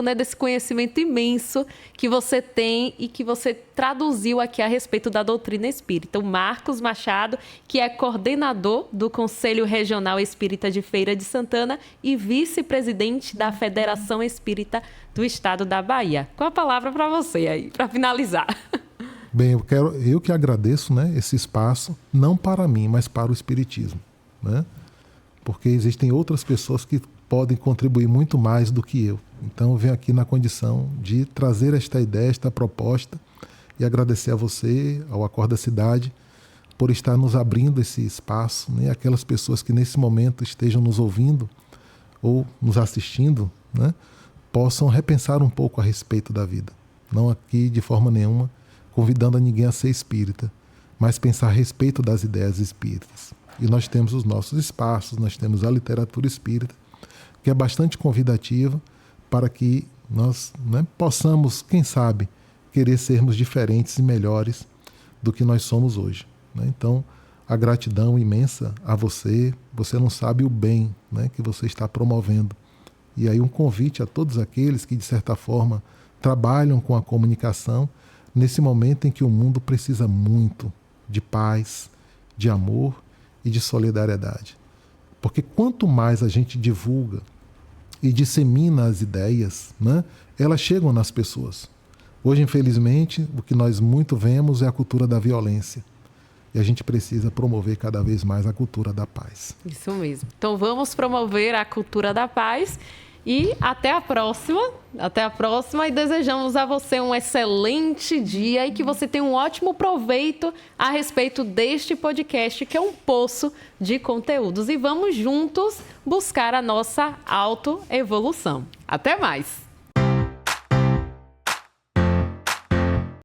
né, desse conhecimento imenso que você tem e que você traduziu aqui a respeito da doutrina espírita. O Marcos Machado, que é coordenador do Conselho Regional Espírita de Feira de Santana e vice-presidente da Federação Espírita do Estado da Bahia. Com a palavra para você aí, para finalizar. Bem, eu que agradeço, né, esse espaço, não para mim, mas para o espiritismo, né? Porque existem outras pessoas que podem contribuir muito mais do que eu. Então, eu venho aqui na condição de trazer esta ideia, esta proposta, e agradecer a você, ao Acorda Cidade, por estar nos abrindo esse espaço, né? Aquelas pessoas que nesse momento estejam nos ouvindo ou nos assistindo, né, possam repensar um pouco a respeito da vida. Não aqui, de forma nenhuma, convidando a ninguém a ser espírita, mas pensar a respeito das ideias espíritas. E nós temos os nossos espaços, nós temos a literatura espírita, que é bastante convidativa para que nós, né, possamos, quem sabe, querer sermos diferentes e melhores do que nós somos hoje, né? Então, a gratidão imensa a você. Você não sabe o bem, né, que você está promovendo. E aí um convite a todos aqueles que, de certa forma, trabalham com a comunicação nesse momento em que o mundo precisa muito de paz, de amor e de solidariedade. Porque quanto mais a gente divulga e dissemina as ideias, né, elas chegam nas pessoas. Hoje, infelizmente, o que nós muito vemos é a cultura da violência. E a gente precisa promover cada vez mais a cultura da paz. Isso mesmo. Então, vamos promover a cultura da paz. E até a próxima. Até a próxima. E desejamos a você um excelente dia e que você tenha um ótimo proveito a respeito deste podcast, que é um poço de conteúdos. E vamos juntos buscar a nossa autoevolução. Até mais!